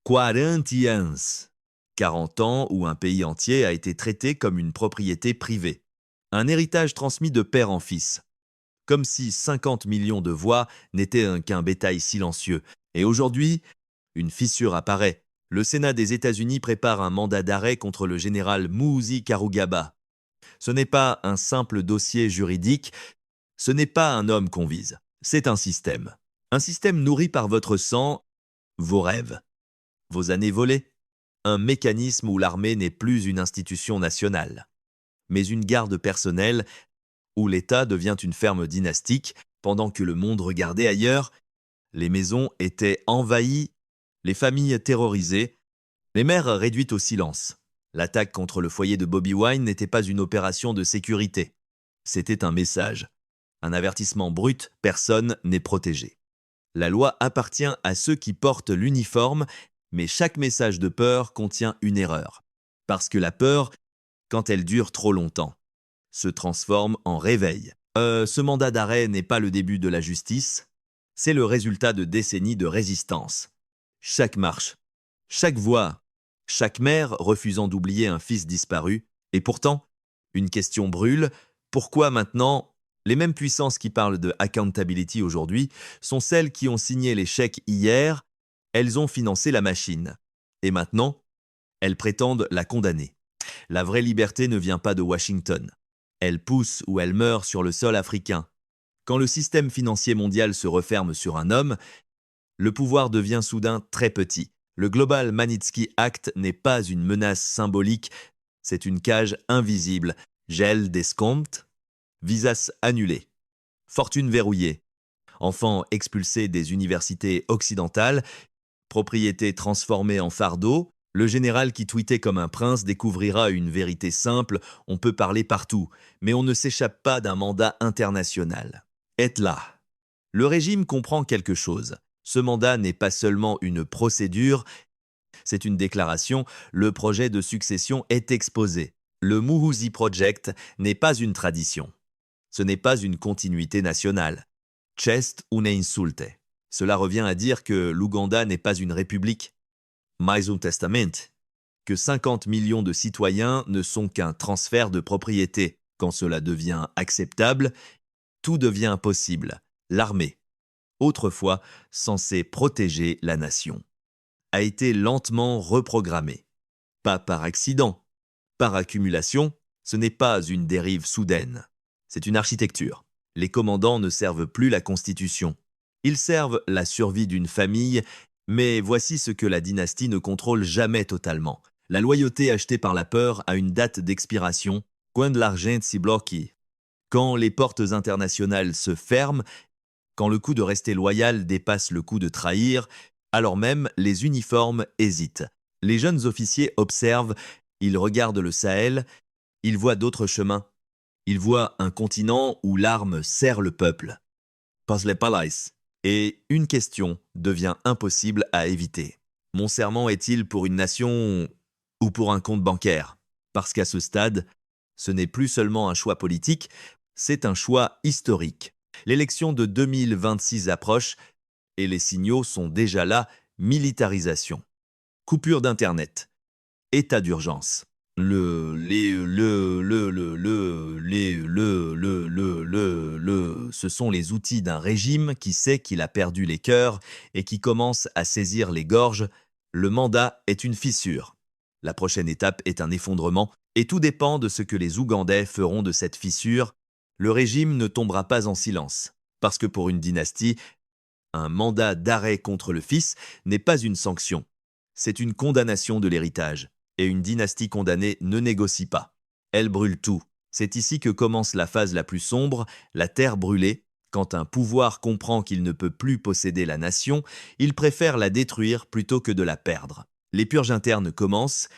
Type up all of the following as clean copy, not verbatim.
40 ans. 40 ans où un pays entier a été traité comme une propriété privée. Un héritage transmis de père en fils. Comme si 50 millions de voix n'étaient qu'un bétail silencieux. Et aujourd'hui, une fissure apparaît. Le Sénat des États-Unis prépare un mandat d'arrêt contre le général Muhoozi Kainerugaba. Ce n'est pas un simple dossier juridique, ce n'est pas un homme qu'on vise, c'est un système. Un système nourri par votre sang, vos rêves, vos années volées. Un mécanisme où l'armée n'est plus une institution nationale, mais une garde personnelle, où l'État devient une ferme dynastique, pendant que le monde regardait ailleurs, les maisons étaient envahies, les familles terrorisées, les mères réduites au silence. L'attaque contre le foyer de Bobi Wine n'était pas une opération de sécurité. C'était un message. Un avertissement brut, personne n'est protégé. La loi appartient à ceux qui portent l'uniforme, mais chaque message de peur contient une erreur. Parce que la peur, quand elle dure trop longtemps, se transforme en réveil. Ce mandat d'arrêt n'est pas le début de la justice, c'est le résultat de décennies de résistance. Chaque marche, chaque voix, chaque mère refusant d'oublier un fils disparu, et pourtant, une question brûle, pourquoi maintenant les mêmes puissances qui parlent de accountability aujourd'hui sont celles qui ont signé les chèques hier, elles ont financé la machine. Et maintenant, elles prétendent la condamner. La vraie liberté ne vient pas de Washington. Elle pousse ou elle meurt sur le sol africain. Quand le système financier mondial se referme sur un homme, le pouvoir devient soudain très petit. Le Global Magnitsky Act n'est pas une menace symbolique, c'est une cage invisible. Gel d'escompte, visas annulés, fortune verrouillée, enfants expulsés des universités occidentales, propriété transformée en fardeau, le général qui tweetait comme un prince découvrira une vérité simple, on peut parler partout, mais on ne s'échappe pas d'un mandat international. Êtes là. Le régime comprend quelque chose. Ce mandat n'est pas seulement une procédure, c'est une déclaration, le projet de succession est exposé. Le Muhoozi Project n'est pas une tradition. Ce n'est pas une continuité nationale. Chest une insulte. Cela revient à dire que l'Ouganda n'est pas une république. Mais un testament. Que 50 millions de citoyens ne sont qu'un transfert de propriété. Quand cela devient acceptable, tout devient possible. L'armée, autrefois censée protéger la nation, a été lentement reprogrammée. Pas par accident, par accumulation, ce n'est pas une dérive soudaine. C'est une architecture. Les commandants ne servent plus la Constitution. Ils servent la survie d'une famille, mais voici ce que la dynastie ne contrôle jamais totalement. La loyauté achetée par la peur a une date d'expiration, quand l'argent si bloqué. Quand les portes internationales se ferment, quand le coût de rester loyal dépasse le coût de trahir, alors même les uniformes hésitent. Les jeunes officiers observent, ils regardent le Sahel, ils voient d'autres chemins. Ils voient un continent où l'arme sert le peuple. Pas les palais. Et une question devient impossible à éviter. Mon serment est-il pour une nation ou pour un compte bancaire? Parce qu'à ce stade, ce n'est plus seulement un choix politique, c'est un choix historique. L'élection de 2026 approche et les signaux sont déjà là, militarisation, coupure d'Internet, état d'urgence. Ce sont les outils d'un régime qui sait qu'il a perdu les cœurs et qui commence à saisir les gorges. Le mandat est une fissure. La prochaine étape est un effondrement et tout dépend de ce que les Ougandais feront de cette fissure. Le régime ne tombera pas en silence. Parce que pour une dynastie, un mandat d'arrêt contre le fils n'est pas une sanction. C'est une condamnation de l'héritage. Et une dynastie condamnée ne négocie pas. Elle brûle tout. C'est ici que commence la phase la plus sombre, la terre brûlée. Quand un pouvoir comprend qu'il ne peut plus posséder la nation, il préfère la détruire plutôt que de la perdre. Les purges internes commencent,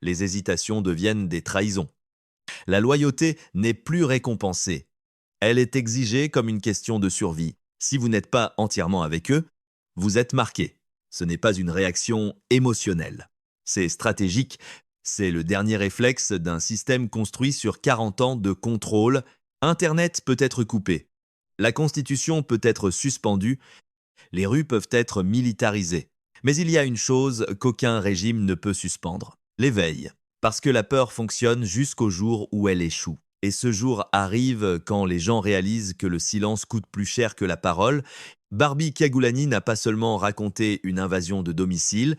les hésitations deviennent des trahisons. La loyauté n'est plus récompensée. Elle est exigée comme une question de survie. Si vous n'êtes pas entièrement avec eux, vous êtes marqué. Ce n'est pas une réaction émotionnelle. C'est stratégique, c'est le dernier réflexe d'un système construit sur 40 ans de contrôle. Internet peut être coupé, la Constitution peut être suspendue, les rues peuvent être militarisées. Mais il y a une chose qu'aucun régime ne peut suspendre, l'éveil. Parce que la peur fonctionne jusqu'au jour où elle échoue. Et ce jour arrive quand les gens réalisent que le silence coûte plus cher que la parole. Barbie Kyagoulani n'a pas seulement raconté une invasion de domicile,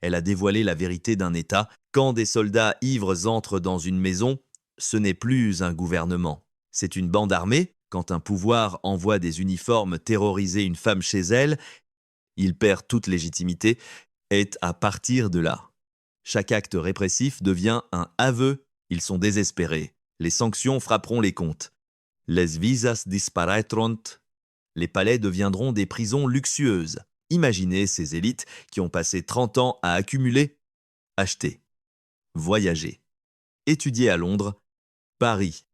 elle a dévoilé la vérité d'un État. Quand des soldats ivres entrent dans une maison, ce n'est plus un gouvernement. C'est une bande armée. Quand un pouvoir envoie des uniformes terroriser une femme chez elle, il perd toute légitimité. Et à partir de là, chaque acte répressif devient un aveu. Ils sont désespérés. Les sanctions frapperont les comptes. Les visas disparaîtront. Les palais deviendront des prisons luxueuses. Imaginez ces élites qui ont passé 30 ans à accumuler, acheter, voyager, étudier à Londres, Paris,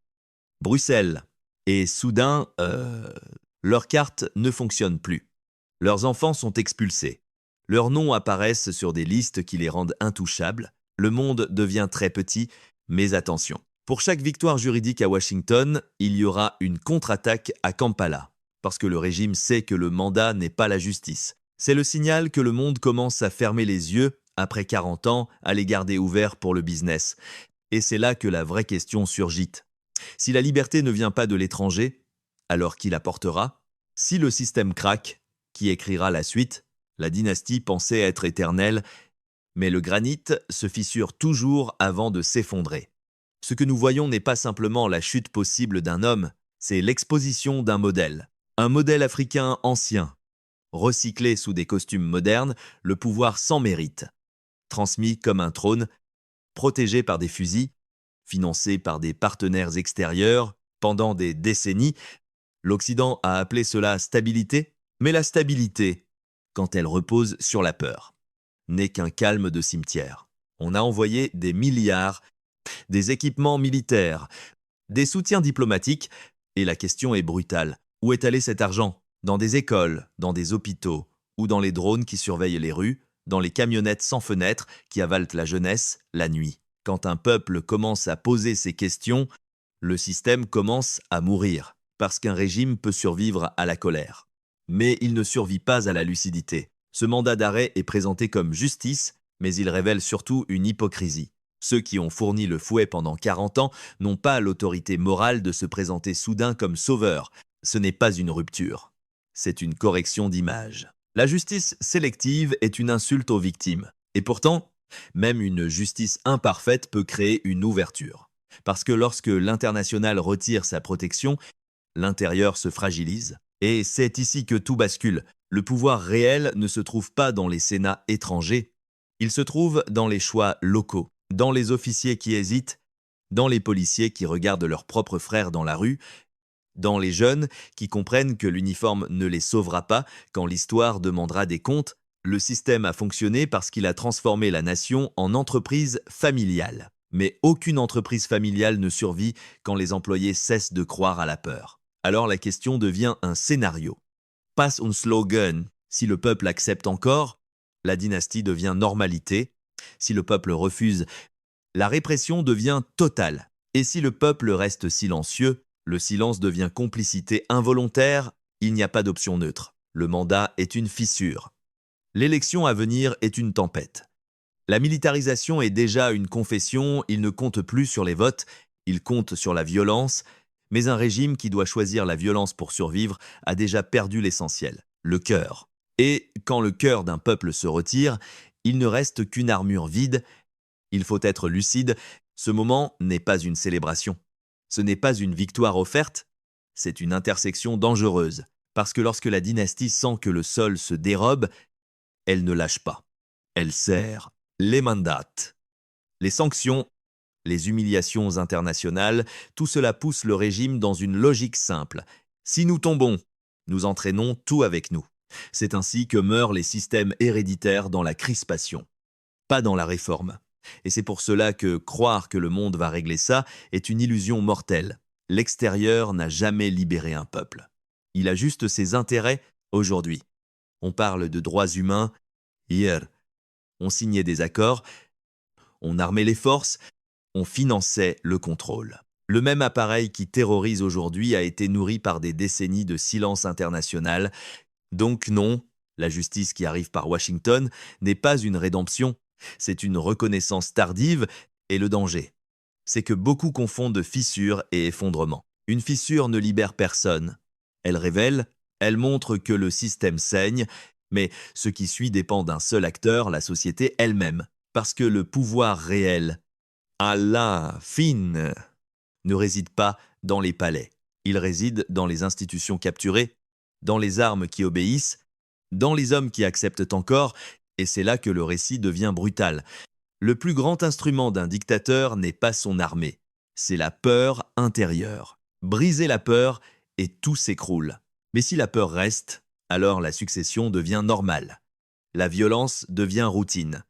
Bruxelles. Et soudain, leurs cartes ne fonctionnent plus. Leurs enfants sont expulsés. Leurs noms apparaissent sur des listes qui les rendent intouchables. Le monde devient très petit, mais attention. Pour chaque victoire juridique à Washington, il y aura une contre-attaque à Kampala. Parce que le régime sait que le mandat n'est pas la justice. C'est le signal que le monde commence à fermer les yeux, après 40 ans, à les garder ouverts pour le business. Et c'est là que la vraie question surgit. Si la liberté ne vient pas de l'étranger, alors qui la portera? Si le système craque, qui écrira la suite? La dynastie pensait être éternelle, mais le granit se fissure toujours avant de s'effondrer. Ce que nous voyons n'est pas simplement la chute possible d'un homme, c'est l'exposition d'un modèle. Un modèle africain ancien, recyclé sous des costumes modernes, le pouvoir sans mérite, transmis comme un trône, protégé par des fusils, financé par des partenaires extérieurs pendant des décennies. L'Occident a appelé cela stabilité, mais la stabilité, quand elle repose sur la peur, n'est qu'un calme de cimetière. On a envoyé des milliards, des équipements militaires, des soutiens diplomatiques, et la question est brutale. Où est allé cet argent? Dans des écoles, dans des hôpitaux, ou dans les drones qui surveillent les rues, dans les camionnettes sans fenêtres qui avalent la jeunesse la nuit. Quand un peuple commence à poser ces questions, le système commence à mourir, parce qu'un régime peut survivre à la colère. Mais il ne survit pas à la lucidité. Ce mandat d'arrêt est présenté comme justice, mais il révèle surtout une hypocrisie. Ceux qui ont fourni le fouet pendant 40 ans n'ont pas l'autorité morale de se présenter soudain comme sauveurs. Ce n'est pas une rupture, c'est une correction d'image. La justice sélective est une insulte aux victimes. Et pourtant, même une justice imparfaite peut créer une ouverture. Parce que lorsque l'international retire sa protection, l'intérieur se fragilise. Et c'est ici que tout bascule. Le pouvoir réel ne se trouve pas dans les sénats étrangers, il se trouve dans les choix locaux, dans les officiers qui hésitent, dans les policiers qui regardent leurs propres frères dans la rue, dans les jeunes qui comprennent que l'uniforme ne les sauvera pas quand l'histoire demandera des comptes. Le système a fonctionné parce qu'il a transformé la nation en entreprise familiale. Mais aucune entreprise familiale ne survit quand les employés cessent de croire à la peur. Alors la question devient un scénario. Passe un slogan. Si le peuple accepte encore, la dynastie devient normalité. Si le peuple refuse, la répression devient totale. Et si le peuple reste silencieux, le silence devient complicité involontaire. Il n'y a pas d'option neutre. Le mandat est une fissure. L'élection à venir est une tempête. La militarisation est déjà une confession, il ne compte plus sur les votes, il compte sur la violence, mais un régime qui doit choisir la violence pour survivre a déjà perdu l'essentiel, le cœur. Et quand le cœur d'un peuple se retire, il ne reste qu'une armure vide. Il faut être lucide, ce moment n'est pas une célébration. Ce n'est pas une victoire offerte, c'est une intersection dangereuse. Parce que lorsque la dynastie sent que le sol se dérobe, elle ne lâche pas. Elle serre les mandats. Les sanctions, les humiliations internationales, tout cela pousse le régime dans une logique simple. Si nous tombons, nous entraînons tout avec nous. C'est ainsi que meurent les systèmes héréditaires dans la crispation, pas dans la réforme. Et c'est pour cela que croire que le monde va régler ça est une illusion mortelle. L'extérieur n'a jamais libéré un peuple. Il a juste ses intérêts aujourd'hui. On parle de droits humains. Hier, on signait des accords, on armait les forces, on finançait le contrôle. Le même appareil qui terrorise aujourd'hui a été nourri par des décennies de silence international. Donc non, La justice qui arrive par Washington n'est pas une rédemption, c'est une reconnaissance tardive et le danger. C'est que beaucoup confondent fissure et effondrement. Une fissure ne libère personne. Elle révèle, elle montre que le système saigne, mais ce qui suit dépend d'un seul acteur, la société elle-même. Parce que le pouvoir réel, à la fin, ne réside pas dans les palais. Il réside dans les institutions capturées, dans les armes qui obéissent, dans les hommes qui acceptent encore, et c'est là que le récit devient brutal. Le plus grand instrument d'un dictateur n'est pas son armée, c'est la peur intérieure. Briser la peur et tout s'écroule. Mais si la peur reste, alors la succession devient normale. La violence devient routine.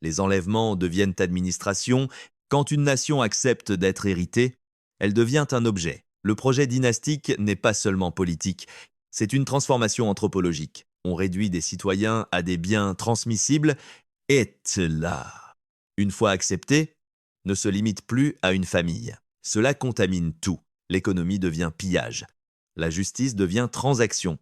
Les enlèvements deviennent administration. Quand une nation accepte d'être héritée, elle devient un objet. Le projet dynastique n'est pas seulement politique, c'est une transformation anthropologique. On réduit des citoyens à des biens transmissibles, et là, une fois accepté, ne se limite plus à une famille. Cela contamine tout. L'économie devient pillage. La justice devient transaction.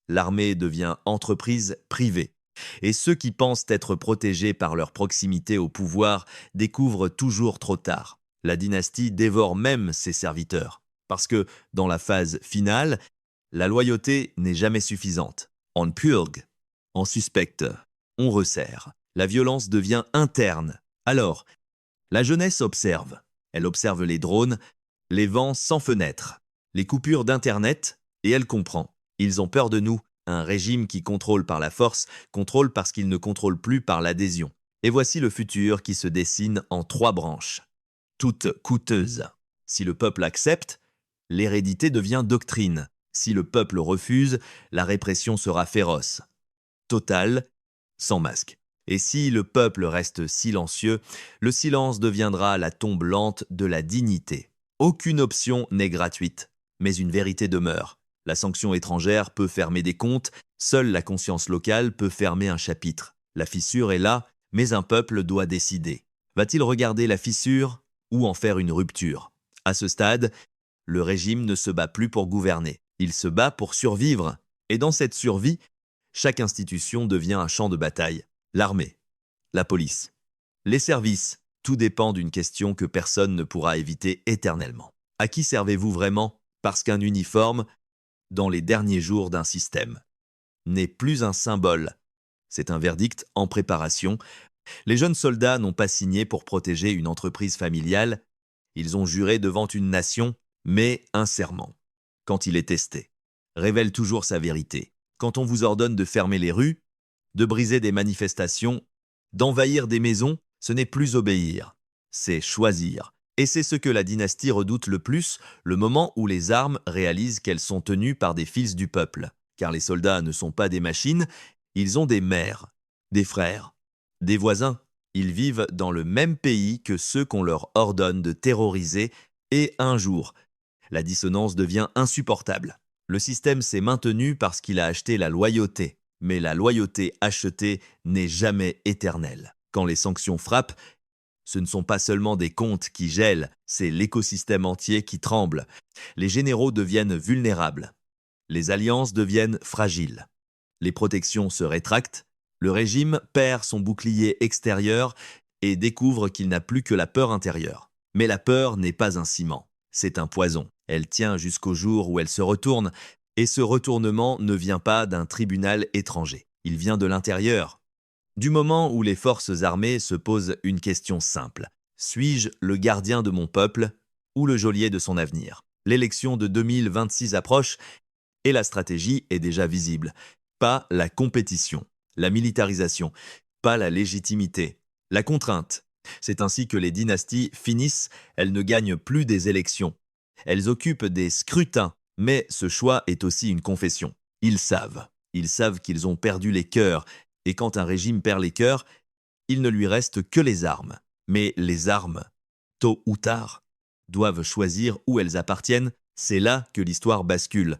L'armée devient entreprise privée. Et ceux qui pensent être protégés par leur proximité au pouvoir découvrent toujours trop tard. La dynastie dévore même ses serviteurs. Parce que, dans la phase finale, la loyauté n'est jamais suffisante. On purge, on suspecte, on resserre. La violence devient interne. Alors, la jeunesse observe. Elle observe les drones, les vents sans fenêtre, les coupures d'Internet, et elle comprend. Ils ont peur de nous. Un régime qui contrôle par la force contrôle parce qu'il ne contrôle plus par l'adhésion. Et voici le futur qui se dessine en 3 branches, toutes coûteuses. Si le peuple accepte, l'hérédité devient doctrine. Si le peuple refuse, la répression sera féroce, totale, sans masque. Et si le peuple reste silencieux, le silence deviendra la tombe lente de la dignité. Aucune option n'est gratuite, mais une vérité demeure. La sanction étrangère peut fermer des comptes, seule la conscience locale peut fermer un chapitre. La fissure est là, mais un peuple doit décider. Va-t-il regarder la fissure ou en faire une rupture? À ce stade, le régime ne se bat plus pour gouverner. Il se bat pour survivre. Et dans cette survie, chaque institution devient un champ de bataille. L'armée, la police, les services, tout dépend d'une question que personne ne pourra éviter éternellement. À qui servez-vous vraiment? Parce qu'un uniforme, dans les derniers jours d'un système, n'est plus un symbole. C'est un verdict en préparation. Les jeunes soldats n'ont pas signé pour protéger une entreprise familiale. Ils ont juré devant une nation, mais un serment, quand il est testé, révèle toujours sa vérité. Quand on vous ordonne de fermer les rues, de briser des manifestations, d'envahir des maisons, ce n'est plus obéir, c'est choisir. Et c'est ce que la dynastie redoute le plus, le moment où les armes réalisent qu'elles sont tenues par des fils du peuple. Car les soldats ne sont pas des machines, ils ont des mères, des frères, des voisins. Ils vivent dans le même pays que ceux qu'on leur ordonne de terroriser, et un jour, la dissonance devient insupportable. Le système s'est maintenu parce qu'il a acheté la loyauté, mais la loyauté achetée n'est jamais éternelle. Quand les sanctions frappent, ce ne sont pas seulement des comptes qui gèlent, c'est l'écosystème entier qui tremble. Les généraux deviennent vulnérables. Les alliances deviennent fragiles. Les protections se rétractent. Le régime perd son bouclier extérieur et découvre qu'il n'a plus que la peur intérieure. Mais la peur n'est pas un ciment, c'est un poison. Elle tient jusqu'au jour où elle se retourne, et ce retournement ne vient pas d'un tribunal étranger. Il vient de l'intérieur. Du moment où les forces armées se posent une question simple. Suis-je le gardien de mon peuple ou le geôlier de son avenir? L'élection de 2026 approche et la stratégie est déjà visible. Pas la compétition, la militarisation, pas la légitimité, la contrainte. C'est ainsi que les dynasties finissent, elles ne gagnent plus des élections. Elles occupent des scrutins, mais ce choix est aussi une confession. Ils savent qu'ils ont perdu les cœurs. Et quand un régime perd les cœurs, il ne lui reste que les armes. Mais les armes, tôt ou tard, doivent choisir où elles appartiennent. C'est là que l'histoire bascule.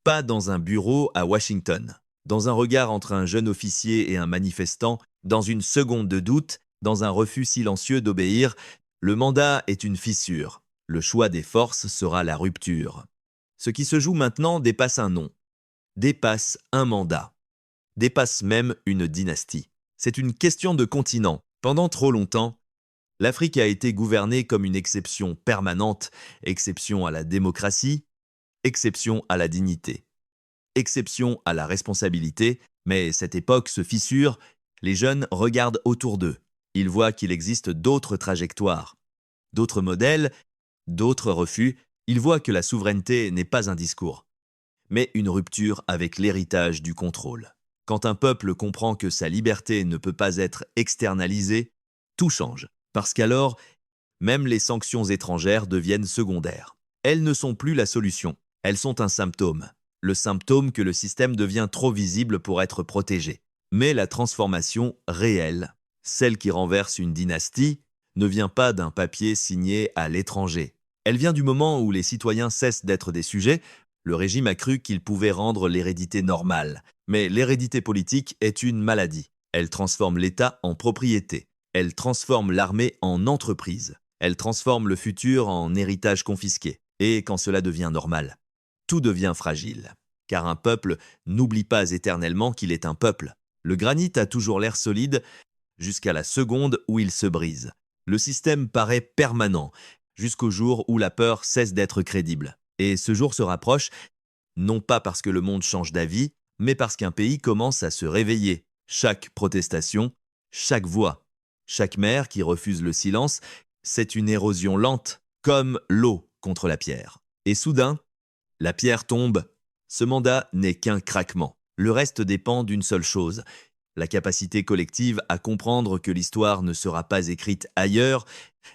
Pas dans un bureau à Washington. Dans un regard entre un jeune officier et un manifestant, dans une seconde de doute, dans un refus silencieux d'obéir, le mandat est une fissure. Le choix des forces sera la rupture. Ce qui se joue maintenant dépasse un nom, dépasse un mandat. dépasse même une dynastie. C'est une question de continent. Pendant trop longtemps, l'Afrique a été gouvernée comme une exception permanente, exception à la démocratie, exception à la dignité, exception à la responsabilité, mais cette époque se fissure, les jeunes regardent autour d'eux. Ils voient qu'il existe d'autres trajectoires, d'autres modèles, d'autres refus. Ils voient que la souveraineté n'est pas un discours, mais une rupture avec l'héritage du contrôle. Quand un peuple comprend que sa liberté ne peut pas être externalisée, tout change. Parce qu'alors, même les sanctions étrangères deviennent secondaires. Elles ne sont plus la solution, elles sont un symptôme. Le symptôme que le système devient trop visible pour être protégé. Mais la transformation réelle, celle qui renverse une dynastie, ne vient pas d'un papier signé à l'étranger. Elle vient du moment où les citoyens cessent d'être des sujets. Le régime a cru qu'il pouvait rendre l'hérédité normale. Mais l'hérédité politique est une maladie. Elle transforme l'État en propriété. Elle transforme l'armée en entreprise. Elle transforme le futur en héritage confisqué. Et quand cela devient normal, tout devient fragile. Car un peuple n'oublie pas éternellement qu'il est un peuple. Le granit a toujours l'air solide jusqu'à la seconde où il se brise. Le système paraît permanent jusqu'au jour où la peur cesse d'être crédible. Et ce jour se rapproche, non pas parce que le monde change d'avis, mais parce qu'un pays commence à se réveiller. Chaque protestation, chaque voix, chaque maire qui refuse le silence, c'est une érosion lente, comme l'eau contre la pierre. Et soudain, la pierre tombe. Ce mandat n'est qu'un craquement. Le reste dépend d'une seule chose, la capacité collective à comprendre que l'histoire ne sera pas écrite ailleurs,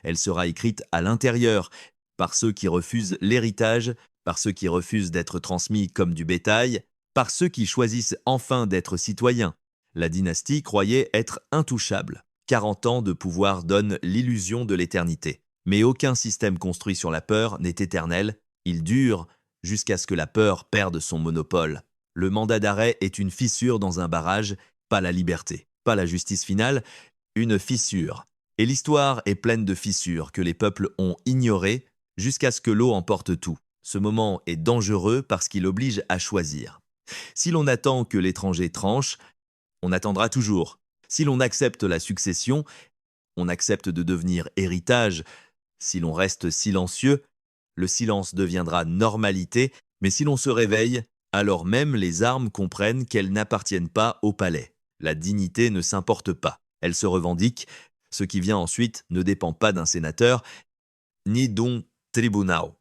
elle sera écrite à l'intérieur, par ceux qui refusent l'héritage, par ceux qui refusent d'être transmis comme du bétail, par ceux qui choisissent enfin d'être citoyens. La dynastie croyait être intouchable. 40 ans de pouvoir donnent l'illusion de l'éternité. Mais aucun système construit sur la peur n'est éternel, il dure jusqu'à ce que la peur perde son monopole. Le mandat d'arrêt est une fissure dans un barrage, pas la liberté, pas la justice finale, une fissure. Et l'histoire est pleine de fissures que les peuples ont ignorées jusqu'à ce que l'eau emporte tout. Ce moment est dangereux parce qu'il oblige à choisir. Si l'on attend que l'étranger tranche, on attendra toujours. Si l'on accepte la succession, on accepte de devenir héritage. Si l'on reste silencieux, le silence deviendra normalité, mais si l'on se réveille, alors même les armes comprennent qu'elles n'appartiennent pas au palais. La dignité ne s'importe pas, elle se revendique. Ce qui vient ensuite ne dépend pas d'un sénateur, ni d'un tribunal,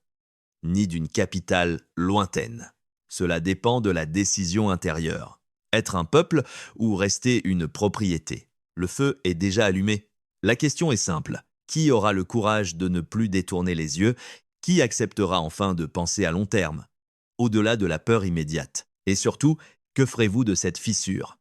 ni d'une capitale lointaine. Cela dépend de la décision intérieure. Être un peuple ou rester une propriété. Le feu est déjà allumé. La question est simple. Qui aura le courage de ne plus détourner les yeux? Qui acceptera enfin de penser à long terme, au-delà de la peur immédiate? Et surtout, que ferez-vous de cette fissure?